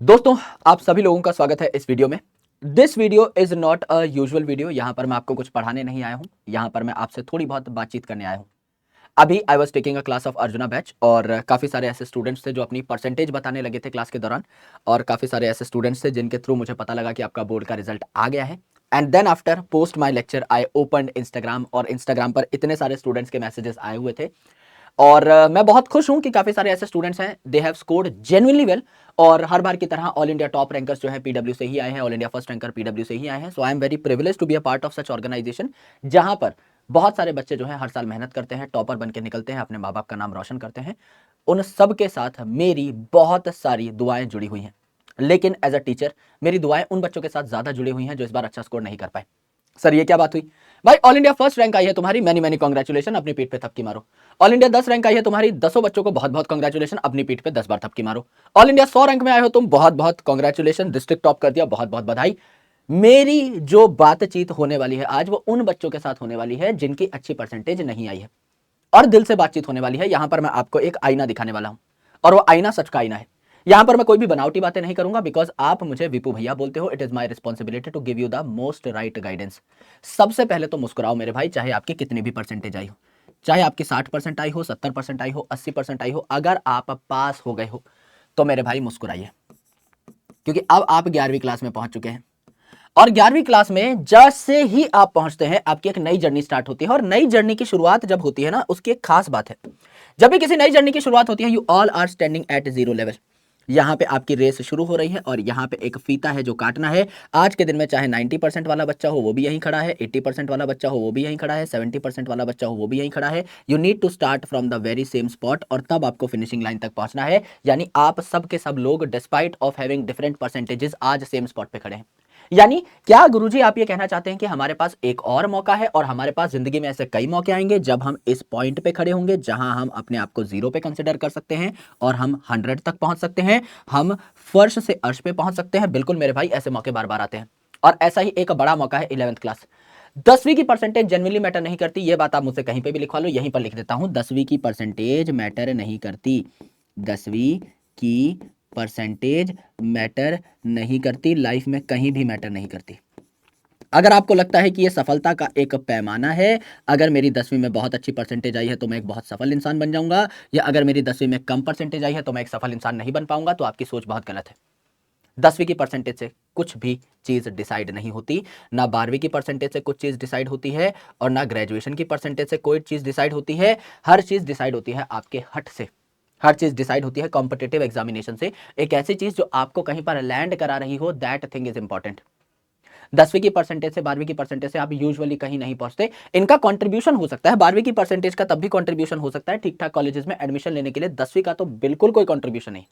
दोस्तों, आप सभी लोगों का स्वागत है इस वीडियो में। This video is not a usual video. यहाँ पर मैं आपको कुछ पढ़ाने नहीं आया हूँ, यहाँ पर मैं आपसे थोड़ी बहुत बातचीत करने आया हूँ। अभी I was taking a class of arjuna batch और काफ़ी सारे ऐसे स्टूडेंट्स थे जो अपनी परसेंटेज बताने लगे थे क्लास के दौरान, और काफ़ी सारे ऐसे स्टूडेंट्स थे जिनके थ्रू मुझे पता लगा कि आपका बोर्ड का रिजल्ट आ गया है। And then after post my lecture I open Instagram, और इंस्टाग्राम पर इतने सारे स्टूडेंट्स के मैसेजेस आए हुए थे। और मैं बहुत खुश हूं कि काफी सारे ऐसे स्टूडेंट्स हैं, they have scored genuinely well. और हर बार की तरह ऑल इंडिया टॉप रैंकर्स जो है पीडब्ल्यू से ही आए हैं, all India first ranker PW से ही आए हैं। So I am very privilege to be a part of such organisation, जहां पर बहुत सारे बच्चे जो है हर साल मेहनत करते हैं, टॉपर बन के निकलते हैं, अपने माँ बाप का नाम रोशन करते हैं। उन सब के साथ मेरी बहुत सारी दुआएं जुड़ी हुई हैं, लेकिन एज अ टीचर मेरी दुआएं उन बच्चों के साथ ज्यादा जुड़ी हुई हैं जो इस बार अच्छा स्कोर नहीं कर पाए। सर ये क्या बात हुई भाई? ऑल इंडिया फर्स्ट रैंक आई है तुम्हारी, मैनी मैनी कांग्रेचुलेशन, अपनी पीठ पे थपकी मारो। ऑल इंडिया 10 रैंक आई है तुम्हारी, 10 बच्चों को बहुत बहुत कांग्रेचुलेशन, अपनी पीठ पे 10 बार थपकी मारो। ऑल इंडिया 100 रैंक में आए हो तुम, बहुत बहुत कांग्रेचुलेशन, डिस्ट्रिक्ट टॉप कर दिया, बहुत बहुत बधाई। मेरी जो बातचीत होने वाली है आज, वो उन बच्चों के साथ होने वाली है जिनकी अच्छी परसेंटेज नहीं आई है, और दिल से बातचीत होने वाली है। यहां पर मैं आपको एक आईना दिखाने वाला हूं, और वो आईना सच का आईना है। यहां पर मैं कोई भी बनावटी बातें नहीं करूंगा, बिकॉज आप मुझे विपू भैया बोलते हो। It is my responsibility to give you the most right guidance. सबसे पहले तो मुस्कुराओ मेरे भाई, चाहे आपकी कितनी भी परसेंटेज आई हो, चाहे आपकी 60% आई हो, 70% आई हो, 80% आई हो। अगर आप पास हो गए हो तो मेरे भाई मुस्कुराइए, क्योंकि अब आप 11वीं क्लास में पहुंच चुके हैं। और 11वीं क्लास में जैसे ही आप पहुंचते हैं, आपकी एक नई जर्नी स्टार्ट होती है। और नई जर्नी की शुरुआत जब होती है ना, उसकी एक खास बात है। जब भी किसी नई जर्नी की शुरुआत होती है, you all are standing at zero level. यहां पे आपकी रेस शुरू हो रही है, और यहां पे एक फीता है जो काटना है। आज के दिन में चाहे 90% वाला बच्चा हो वो भी यहीं खड़ा है, 80% वाला बच्चा हो वो भी यहीं खड़ा है, 70% वाला बच्चा हो वो भी यहीं खड़ा है। You need to start from the very same spot, और तब आपको फिनिशिंग लाइन तक पहुंचना है। यानी आप सब के सब लोग despite of having different percentages आज सेम स्पॉट पे खड़े हैं। यानी क्या गुरुजी आप ये कहना चाहते हैं कि हमारे पास एक और मौका है, और हमारे पास जिंदगी में ऐसे कई मौके आएंगे जब हम इस पॉइंट पे खड़े होंगे जहां हम अपने आप को जीरो पे कंसिडर कर सकते हैं, और हम 100 तक पहुंच सकते हैं, हम फर्श से अर्श पे पहुंच सकते हैं। बिल्कुल मेरे भाई, ऐसे मौके बार बार आते हैं। और ऐसा ही एक बड़ा मौका है 11वीं क्लास। 10वीं की परसेंटेज जेन्युइनली मैटर नहीं करती, ये बात आप मुझसे कहीं पे भी लिखवा लो, यहीं पर लिख देता हूं। 10वीं की परसेंटेज मैटर नहीं करती, 10वीं की परसेंटेज मैटर नहीं करती, लाइफ में कहीं भी मैटर नहीं करती। अगर आपको लगता है कि ये सफलता का एक पैमाना है, अगर मेरी 10वीं में बहुत अच्छी परसेंटेज आई है तो मैं एक बहुत सफल इंसान बन जाऊंगा, या अगर मेरी 10वीं में कम परसेंटेज आई है तो मैं एक सफल इंसान नहीं बन पाऊंगा, तो आपकी सोच बहुत गलत है। 10वीं की परसेंटेज से कुछ भी चीज डिसाइड नहीं होती, ना 12वीं की परसेंटेज से कुछ चीज डिसाइड होती है, और ना ग्रेजुएशन की परसेंटेज से कोई चीज डिसाइड होती है। हर चीज डिसाइड होती है आपके हट से, हर चीज डिसाइड होती है कॉम्पिटिटिव एग्जामिनेशन से। एक ऐसी चीज जो आपको कहीं पर लैंड करा रही हो, दैट थिंग इज इंपॉर्टेंट। 10वीं की परसेंटेज से 12वीं की परसेंटेज से आप यूजुअली कहीं नहीं पहुंचते। इनका कंट्रीब्यूशन हो सकता है, 12वीं की परसेंटेज का तब भी कंट्रीब्यूशन हो सकता है ठीक ठाक कॉलेजेस में एडमिशन लेने के लिए, 10वीं का तो बिल्कुल कोई कंट्रीब्यूशन नहीं।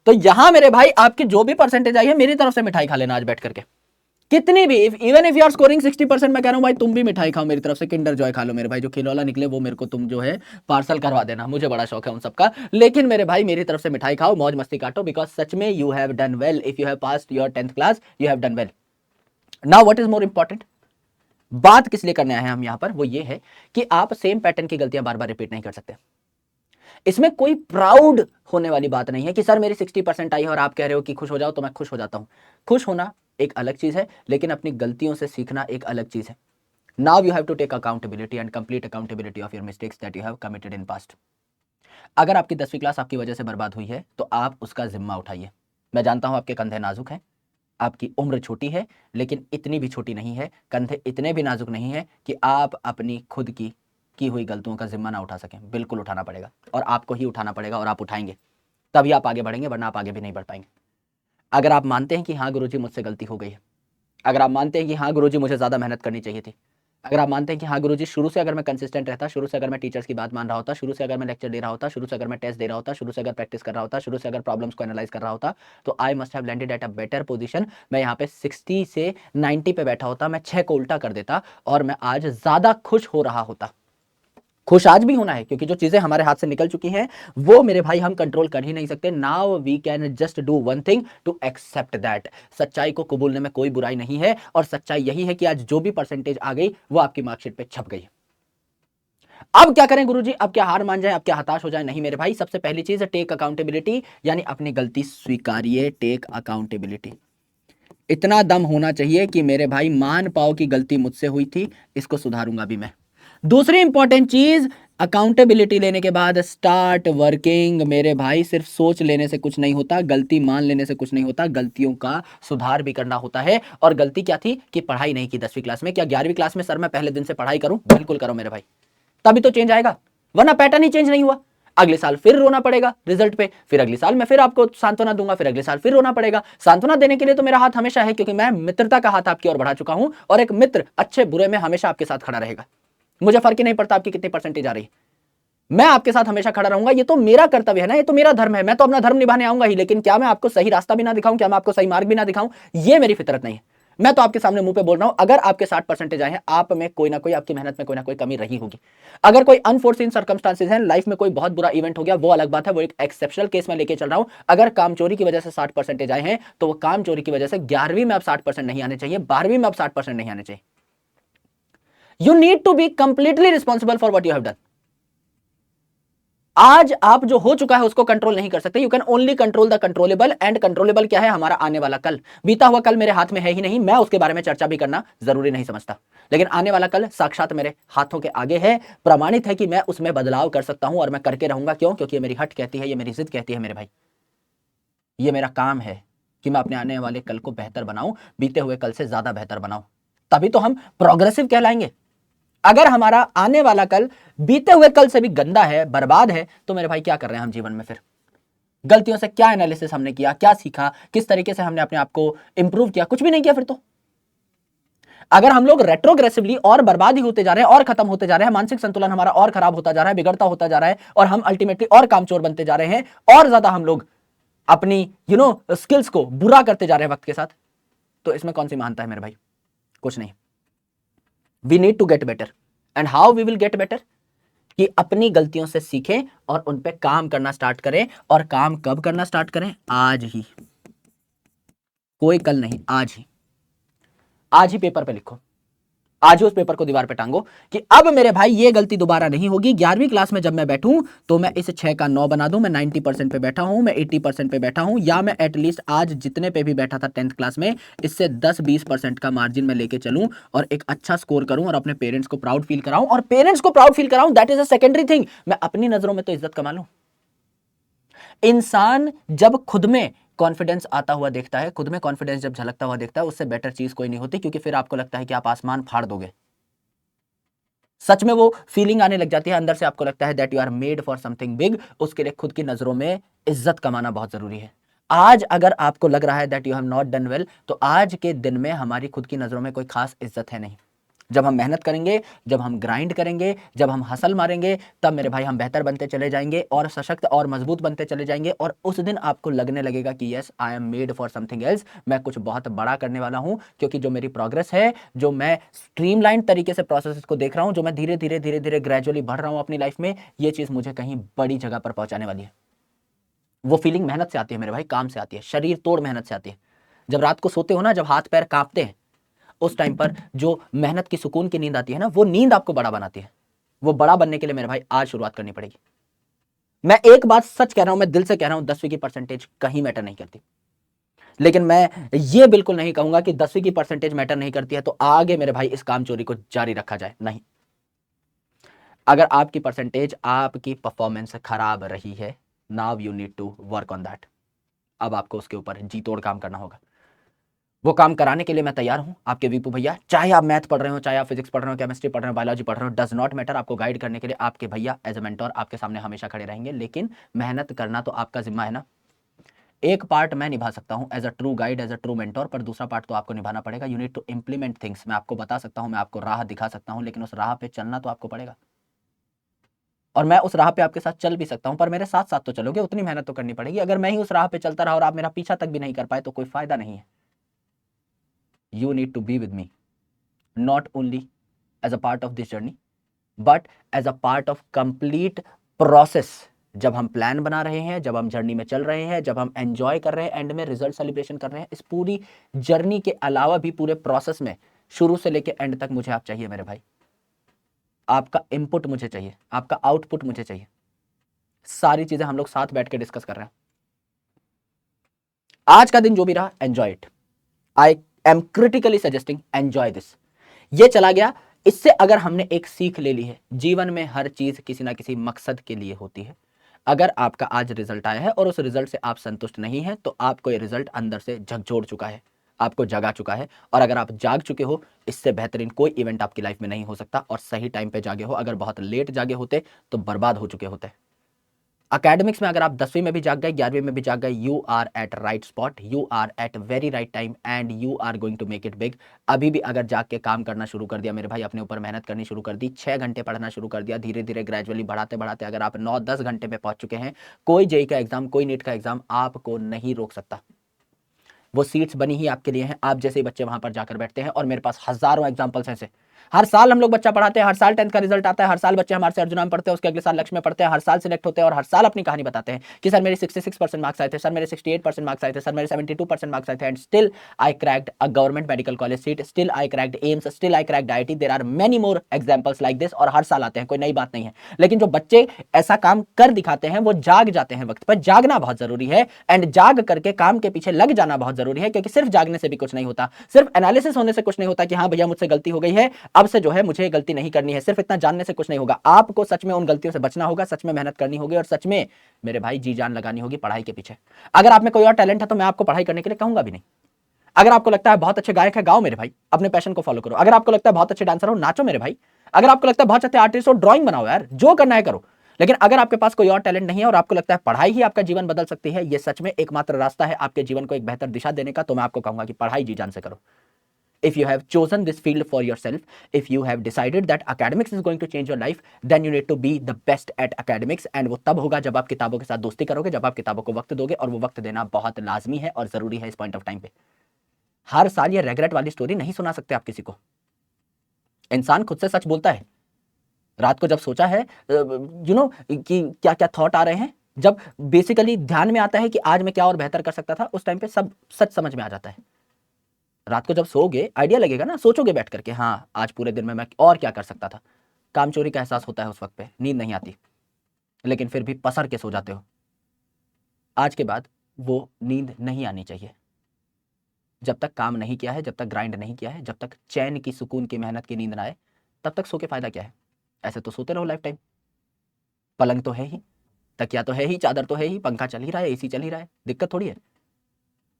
तो यहां मेरे भाई आपकी जो भी परसेंटेज आई है, मेरी तरफ से मिठाई खा लेना आज बैठ करके, कितनी भी। Even if you are scoring 60%, मैं कह रहा हूं भाई तुम भी मिठाई खाओ मेरी तरफ से, किंडर जॉय खा लो मेरे भाई, जो खिलौना निकले वो मेरे को तुम जो है पार्सल करवा देना, मुझे बड़ा शौक है उन सबका। लेकिन मेरे भाई मेरी तरफ से मिठाई खाओ, मौज मस्ती काटो, बिकॉज सच में you have done well. If you have passed your 10th class, you have done well. Now what is more important, बात किस लिए करने आए हैं हम यहां पर, वो ये है कि आप सेम पैटर्न की गलतियां बार बार रिपीट नहीं कर सकते। इसमें कोई प्राउड होने वाली बात नहीं है कि सर मेरी 60% आई है और आप कह रहे हो कि खुश हो जाओ, तो मैं खुश हो जाता हूं। खुश होना एक अलग चीज है, लेकिन अपनी गलतियों से सीखना एक अलग चीज है। Now you have to take accountability and complete accountability of your mistakes that you have committed in past. अगर आपकी 10वीं क्लास आपकी वजह से बर्बाद हुई है, तो आप उसका जिम्मा उठाइए। मैं जानता हूं आपके कंधे नाजुक हैं, आपकी उम्र छोटी है, लेकिन इतनी भी छोटी नहीं है, कंधे इतने भी नाजुक नहीं है कि आप अपनी खुद की हुई गलतियों का जिम्मा ना उठा सकें। बिल्कुल उठाना पड़ेगा, और आपको ही उठाना पड़ेगा, और आप उठाएंगे तभी आप आगे बढ़ेंगे, वरना आप आगे भी नहीं बढ़ पाएंगे। अगर आप मानते हैं कि हाँ गुरुजी मुझसे गलती हो गई है, अगर आप मानते हैं कि हाँ गुरुजी मुझे ज़्यादा मेहनत करनी चाहिए थी, अगर आप मानते हैं कि हाँ गुरुजी शुरू से अगर मैं कंसिस्टेंट रहता, शुरू से अगर मैं टीचर्स की बात मान रहा होता, शुरू से अगर मैं लेक्चर दे रहा होता, शुरू से अगर मैं टेस्ट दे रहा होता, शुरू से अगर प्रैक्टिस कर रहा होता, शुरू से अगर प्रॉब्लम्स को एनालाइज कर रहा होता, तो I must have landed at a better position. मैं यहाँ पे 60 से 90 पे बैठा होता, मैं 6 को उल्टा कर देता, और मैं आज ज़्यादा खुश हो रहा होता। खुश आज भी होना है, क्योंकि जो चीजें हमारे हाथ से निकल चुकी हैं वो मेरे भाई हम कंट्रोल कर ही नहीं सकते। Now we can just do one thing, to accept that. सच्चाई को कबूलने में कोई बुराई नहीं है, और सच्चाई यही है कि आज जो भी परसेंटेज आ गई वो आपकी मार्कशीट पे छप गई। अब क्या करें गुरुजी, अब क्या हार मान जाए, अब क्या हताश हो जाए? नहीं मेरे भाई, सबसे पहली चीज टेक अकाउंटेबिलिटी, यानी अपनी गलती स्वीकारिए। टेक अकाउंटेबिलिटी, इतना दम होना चाहिए कि मेरे भाई मान पाओ कि गलती मुझसे हुई थी, इसको सुधारूंगा भी मैं। दूसरी इंपॉर्टेंट चीज, अकाउंटेबिलिटी लेने के बाद स्टार्ट वर्किंग। मेरे भाई सिर्फ सोच लेने से कुछ नहीं होता, गलती मान लेने से कुछ नहीं होता, गलतियों का सुधार भी करना होता है। और गलती क्या थी कि पढ़ाई नहीं की 10वीं क्लास में। क्या 11वीं क्लास में सर मैं पहले दिन से पढ़ाई करूं? बिल्कुल करो मेरे भाई, तभी तो चेंज आएगा, वरना पैटर्न ही चेंज नहीं हुआ। अगले साल फिर रोना पड़ेगा रिजल्ट पे, फिर अगले साल मैं फिर आपको सांत्वना दूंगा, फिर अगले साल फिर रोना पड़ेगा। सांत्वना देने के लिए तो मेरा हाथ हमेशा है, क्योंकि मैं मित्रता का हाथ आपकी ओर बढ़ा चुका हूं, और एक मित्र अच्छे बुरे में हमेशा आपके साथ खड़ा रहेगा। मुझे फर्क ही नहीं पड़ता आपकी कितनी परसेंटेज आ रही है, मैं आपके साथ हमेशा खड़ा रहूंगा। ये तो मेरा कर्तव्य है ना, ये तो मेरा धर्म है, मैं तो अपना धर्म निभाने आऊंगा ही। लेकिन क्या मैं आपको सही रास्ता भी ना दिखाऊं, क्या मैं आपको सही मार्ग भी ना दिखाऊं? ये मेरी फितरत नहीं है। मैं तो आपके सामने मुंह पे बोल रहा हूं, अगर आपके 60% आए हैं, आप में कोई ना कोई, आपकी मेहनत में कोई ना कोई कमी रही होगी। अगर कोई अनफोर्सिन सर्कमस्टांसेस हैं, लाइफ में कोई बहुत बुरा इवेंट हो गया, वो अलग बात है, वो एक एक्सेप्शनल केस में लेके चल रहा हूं। अगर काम चोरी की वजह से 60% आए हैं, तो वो काम चोरी की वजह से 11वीं में अब 60% नहीं आने चाहिए, 12वीं में अब 60% नहीं आने चाहिए। You need to be completely responsible for what you have done. आज आप जो हो चुका है उसको कंट्रोल नहीं कर सकते। You can only control the controllable, and controllable क्या है? हमारा आने वाला कल। बीता हुआ कल मेरे हाथ में है ही नहीं, मैं उसके बारे में चर्चा भी करना जरूरी नहीं समझता। लेकिन आने वाला कल साक्षात मेरे हाथों के आगे है, प्रमाणित है कि मैं उसमें बदलाव कर सकता हूं, और मैं करके रहूंगा। क्यों? क्योंकि ये मेरी हट कहती है, ये मेरी जिद कहती है मेरे भाई, ये मेरा काम है कि मैं अपने आने वाले कल को बेहतर बनाऊं, बीते हुए कल से ज्यादा बेहतर बनाऊं। तभी तो हम प्रोग्रेसिव कहलाएंगे। अगर हमारा आने वाला कल बीते हुए कल से भी गंदा है, बर्बाद है, तो मेरे भाई क्या कर रहे हैं हम जीवन में? फिर गलतियों से क्या एनालिसिस हमने किया, क्या सीखा, किस तरीके से हमने अपने आप को इंप्रूव किया? कुछ भी नहीं किया फिर तो। अगर हम लोग रेट्रोग्रेसिवली और बर्बाद ही होते जा रहे हैं, और खत्म होते जा रहे हैं, मानसिक संतुलन हमारा और खराब होता जा रहा है, बिगड़ता होता जा रहा है, और हम अल्टीमेटली और कामचोर बनते जा रहे हैं, और ज्यादा हम लोग अपनी स्किल्स को बुरा करते जा रहे हैं वक्त के साथ, तो इसमें कौन सी महानता है मेरे भाई? कुछ नहीं। We need to get better, and how we will get better? कि अपनी गलतियों से सीखें और उन पे काम करना स्टार्ट करें। और काम कब करना स्टार्ट करें? आज ही, कोई कल नहीं, आज ही। आज ही पेपर पे लिखो, आज ही उस पेपर को दीवार पे टांगो कि अब मेरे भाई ये गलती दोबारा नहीं होगी। 11वीं क्लास में जब मैं बैठूं तो मैं इस 6 का 9 बना दूं। मैं 90% पे बैठा हूं, मैं 80% पे बैठा हूं, या मैं एटलीस्ट आज जितने पे भी बैठा था 10th क्लास में, इससे 10-20% का मार्जिन में लेके चलूं, और एक अच्छा स्कोर करूं, और अपने पेरेंट्स को प्राउड फील कराऊं। और पेरेंट्स को प्राउड फील कराऊं, that is a secondary thing. मैं अपनी नजरों में तो इज्जत कमा लूं। इंसान जब खुद में कॉन्फिडेंस आता हुआ देखता है, खुद में कॉन्फिडेंस जब झलकता हुआ देखता है, उससे बेटर चीज कोई नहीं होती, क्योंकि फिर आपको लगता है कि आप आसमान फाड़ दोगे। सच में वो फीलिंग आने लग जाती है अंदर से, आपको लगता है that you are made for something big. उसके लिए खुद की नजरों में इज्जत कमाना बहुत जरूरी है। आज अगर आपको लग रहा है that you have not done well, तो आज के दिन में हमारी खुद की नजरों में कोई खास इज्जत है नहीं। जब हम मेहनत करेंगे, जब हम ग्राइंड करेंगे, जब हम हसल मारेंगे, तब मेरे भाई हम बेहतर बनते चले जाएंगे, और सशक्त और मजबूत बनते चले जाएंगे। और उस दिन आपको लगने लगेगा कि yes, I am made for something else, मैं कुछ बहुत बड़ा करने वाला हूं। क्योंकि जो मेरी प्रोग्रेस है, जो मैं स्ट्रीमलाइन तरीके से प्रोसेस को देख रहा हूं, जो मैं धीरे धीरे धीरे धीरे ग्रेजुअली बढ़ रहा हूं अपनी लाइफ में, ये चीज मुझे कहीं बड़ी जगह पर पहुंचाने वाली है। वो फीलिंग मेहनत से आती है मेरे भाई, काम से आती है, शरीर तोड़ मेहनत से आती है। जब रात को सोते हो ना, जब हाथ पैर कांपते हैं, उस टाइम पर जो मेहनत की सुकून की नींद आती है ना, वो नींद आपको बड़ा बनाती है। वो बड़ा बनने के लिए मेरे भाई आज शुरुआत करनी पड़ेगी। मैं एक बात सच कह रहा हूं, मैं दिल से कह रहा हूं, 10वीं की परसेंटेज कहीं मैटर नहीं करती। लेकिन मैं ये बिल्कुल नहीं कहूंगा कि 10वीं की परसेंटेज मैटर नहीं करती है तो आगे मेरे भाई इस काम चोरी को जारी रखा जाए, नहीं। अगर आपकी परसेंटेज, आपकी परफॉर्मेंस खराब रही है, now you need to work on that. अब आपको उसके ऊपर जी तोड़ काम करना होगा। वो काम कराने के लिए मैं तैयार हूं, आपके वीपू भैया। चाहे आप मैथ पढ़ रहे हो, चाहे आप फिजिक्स पढ़ रहे हो, केमिस्ट्री पढ़ रहे हो, बायोलॉजी पढ़ रहे हो, डज नॉट मैटर। आपको गाइड करने के लिए आपके भैया एज अ मेंटोर आपके सामने हमेशा खड़े रहेंगे। लेकिन मेहनत करना तो आपका जिम्मा है ना। एक पार्ट मैं निभा सकता हूं as a true guide, as a true mentor, पर दूसरा पार्ट तो आपको निभाना पड़ेगा। You need to implement things. मैं आपको बता सकता हूं, मैं आपको राह दिखा सकता हूं, लेकिन उस राह पे चलना तो आपको पड़ेगा। और मैं उस राह पे आपके साथ चल भी सकता हूं, पर मेरे साथ साथ तो चलोगे, उतनी मेहनत तो करनी पड़ेगी। अगर मैं ही उस राह पे चलता रहा और आप मेरा पीछा तक भी नहीं कर पाए, तो कोई फायदा नहीं है। You need to be with me, not only as a part of this journey but as a part of complete process। जब हम प्लान बना रहे हैं, जब हम जर्नी में चल रहे हैं, जब हम एंजॉय कर रहे हैं, एंड में रिजल्ट सेलिब्रेशन कर रहे हैं, इस पूरी जर्नी के अलावा भी पूरे प्रोसेस में शुरू से लेकर एंड तक मुझे आप चाहिए मेरे भाई। आपका इनपुट मुझे चाहिए, आपका आउटपुट मुझे चाहिए। सारी चीजें हम लोग साथ बैठ के डिस्कस कर रहे हैं। आज का दिन जो भी रहा, enjoy it. I am critically suggesting enjoy this. ये चला गया। इससे अगर हमने एक सीख ले ली है, जीवन में हर चीज किसी ना किसी मकसद के लिए होती है। अगर आपका आज रिजल्ट आया है और उस रिजल्ट से आप संतुष्ट नहीं हैं, तो आपको ये रिजल्ट अंदर से झकझोर चुका है, आपको जगा चुका है। और अगर आप जाग चुके हो, इससे बेहतरीन कोई इवेंट आपकी लाइफ में नहीं हो सकता। और सही टाइम पे जागे हो, अगर बहुत लेट जागे होते तो बर्बाद हो चुके होते। अकेडमिक्स में अगर आप 10वीं में भी जाग गए, 11वीं में भी जाग गए, you are at right spot, you are at very right time and you are going to make it big. अभी भी अगर जाग के काम करना शुरू कर दिया मेरे भाई, अपने ऊपर मेहनत करनी शुरू कर दी, 6 घंटे पढ़ना शुरू कर दिया, धीरे धीरे ग्रेजुअली बढ़ाते बढ़ाते अगर आप 9-10 घंटे में पहुंच चुके हैं, कोई जेई का एग्जाम, कोई नीट का एग्जाम आपको नहीं रोक सकता। वो सीट्स बनी ही आपके लिए हैं। आप जैसे बच्चे वहां पर जाकर बैठते हैं, और मेरे पास हजारों एग्जांपल्स हैं ऐसे। हर साल हम लोग बच्चा पढ़ाते हैं, हर साल 10th का रिजल्ट आता है, हर साल बच्चे हमारे से अर्जुना में पढ़ते हैं, उसके अगले साल लक्ष्य में पढ़ते हैं, हर साल सिलेक्ट होते हैं, और हर साल अपनी कहानी बताते हैं कि सर मेरे 66% मार्क्स आए थे, सर मेरे 68% मार्क्स आए थे, सर मेरे 72% मार्क्स आए थे, and still I cracked a government medical college seat, still I cracked AIIMS, still I cracked IIT. There are many more examples like this, और हर साल आते हैं, कोई नई बात नहीं है। लेकिन जो बच्चे ऐसा काम कर दिखाते हैं, वो जाग जाते हैं वक्त पर। जागना बहुत जरूरी है, एंड जाग करके काम के पीछे लग जाना बहुत जरूरी है, क्योंकि सिर्फ जागने से भी कुछ नहीं होता, सिर्फ एनालिसिस होने से कुछ नहीं होता कि हाँ भैया मुझसे गलती हो गई है, अब से जो है मुझे गलती नहीं करनी है, सिर्फ इतना जानने से कुछ नहीं होगा। आपको सच में उन गलतियों से बचना होगा, सच में मेहनत करनी होगी, और सच में मेरे भाई जी जान लगानी होगी पढ़ाई के पीछे। अगर आप में कोई और टैलेंट है तो मैं आपको पढ़ाई करने के लिए कहूंगा भी नहीं। अगर आपको लगता है बहुत अच्छे गायक है, गाओ मेरे भाई, अपने पैशन को फॉलो करो। अगर आपको लगता है बहुत अच्छे डांसर हो, नाचो मेरे भाई। अगर आपको लगता है बहुत अच्छे आर्टिस्ट हो, ड्राइंग बनाओ यार, जो करना है करो। लेकिन अगर आपके पास कोई और टैलेंट नहीं है और आपको लगता है पढ़ाई ही आपका जीवन बदल सकती है, ये सच में एकमात्र रास्ता है आपके जीवन को एक बेहतर दिशा देने का, तो मैं आपको कहूंगा कि पढ़ाई जी जान से करो। If you have chosen this field for yourself, if you have decided that academics is going to change your life, then you need to be the best at academics, and वो तब होगा जब आप किताबों के साथ दोस्ती करोगे, जब आप किताबों को वक्त दोगे, और वो वक्त देना बहुत लाजमी है और जरूरी है इस पॉइंट ऑफ टाइम पे। हर साल ये रेग्रेट वाली स्टोरी नहीं सुना सकते आप किसी को। इंसान खुद से सच बोलता है। रात को जब सोचा है, यू नो कि क्या क्या थॉट आ रहे हैं, जब बेसिकली ध्यान में आता है कि आज मैं क्या और बेहतर कर सकता था, उस टाइम पे सब सच समझ में आ जाता है। रात को जब सोओगे आइडिया लगेगा ना, सोचोगे बैठ करके, हाँ आज पूरे दिन में मैं और क्या कर सकता था। काम चोरी का एहसास होता है उस वक्त पे, नींद नहीं आती, लेकिन फिर भी पसर के सो जाते हो। आज के बाद वो नींद नहीं आनी चाहिए। जब तक काम नहीं किया है, जब तक ग्राइंड नहीं किया है, जब तक चैन की, सुकून की, मेहनत की नींद ना आए, तब तक सो के फायदा क्या है। ऐसे तो सोते रहो लाइफ टाइम। पलंग तो है ही, तकिया तो है ही, चादर तो है ही, पंखा चल ही रहा है, एसी चल ही रहा है, दिक्कत थोड़ी है।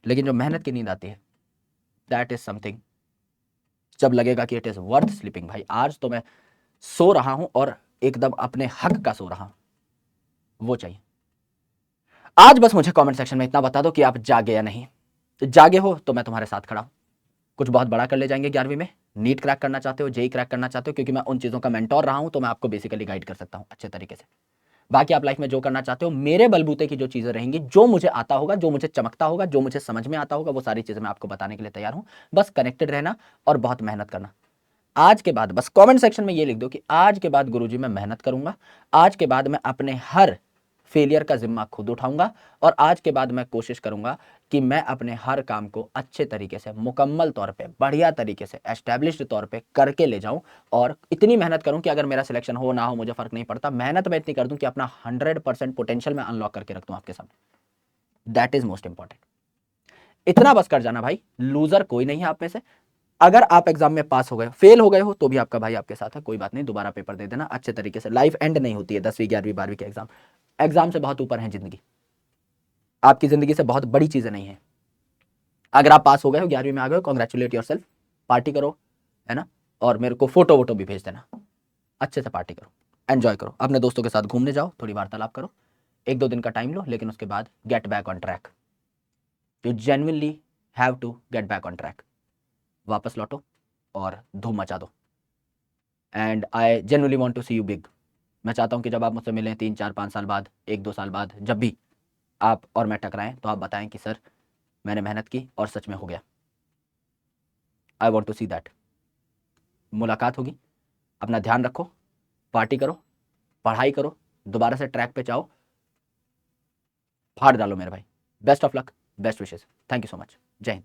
लेकिन जो मेहनत की नींद आती है, दैट इज समथिंग। जब लगेगा कि इट इज वर्थ स्लीपिंग, भाई आज तो मैं सो रहा हूं और एकदम अपने हक का सो रहा हूं, वो चाहिए। आज बस मुझे कमेंट सेक्शन में इतना बता दो कि आप जागे या नहीं। जागे हो तो मैं तुम्हारे साथ खड़ा हूं। कुछ बहुत बड़ा कर ले जाएंगे 11वीं में, नीट क्रैक करना चाहते हो, जेई क्रैक करना चाहते हो, क्योंकि मैं उन चीजों का मेंटोर रहा हूं, तो मैं आपको बेसिकली गाइड कर सकता हूं अच्छे तरीके से। बाकी आप लाइफ में जो करना चाहते हो, मेरे बलबूते की जो चीजें रहेंगी, जो मुझे आता होगा, जो मुझे चमकता होगा, जो मुझे समझ में आता होगा, वो सारी चीजें मैं आपको बताने के लिए तैयार हूं। बस कनेक्टेड रहना और बहुत मेहनत करना। आज के बाद बस कमेंट सेक्शन में ये लिख दो कि आज के बाद गुरुजी मैं मेहनत करूंगा, आज के बाद मैं अपने हर फेलियर का जिम्मा खुद उठाऊंगा, और आज के बाद मैं कोशिश करूंगा कि मैं अपने हर काम को अच्छे तरीके से, मुकम्मल तौर पे, बढ़िया तरीके से, एस्टैब्लिश्ड तौर पे करके ले जाऊं, और इतनी मेहनत करूं कि अगर मेरा सिलेक्शन हो ना हो मुझे फर्क नहीं पड़ता, मेहनत मैं इतनी कर दूं कि अपना 100% पोटेंशियल मैं अनलॉक करके रख दूं आपके सामने। That is most important. इतना बस कर जाना भाई, लूजर कोई नहीं है आप में से। अगर आप एग्जाम में पास हो गए, फेल हो गए हो, तो भी आपका भाई आपके साथ है, कोई बात नहीं, दोबारा पेपर दे देना अच्छे तरीके से। लाइफ एंड नहीं होती है 10वीं 11वीं 12वीं के एग्जाम। एग्जाम से बहुत ऊपर है जिंदगी, आपकी जिंदगी से बहुत बड़ी चीजें नहीं है। अगर आप पास हो गए हो, 11वीं में आ गए हो, कॉन्ग्रेचुलेट योरसेल्फ, पार्टी करो, है ना, और मेरे को फोटो वोटो भी भेज देना। अच्छे से पार्टी करो, एंजॉय करो, अपने दोस्तों के साथ घूमने जाओ, थोड़ी वार्तालाप करो, 1-2 दिन का टाइम लो, लेकिन उसके बाद get back on track. You genuinely have to get back on track. वापस लौटो और धूम मचा दो। And I genuinely want to see you big. मैं चाहता हूं कि जब आप मुझसे मिलें 3-4-5 साल बाद, 1-2 साल बाद, जब भी आप और मैं टकराएं, तो आप बताएं कि सर मैंने मेहनत की और सच में हो गया। I want to see that. मुलाकात होगी। अपना ध्यान रखो, पार्टी करो, पढ़ाई करो, दोबारा से ट्रैक पे जाओ, फाड़ डालो मेरे भाई। Best of luck, best wishes. Thank you so much. जय हिंद।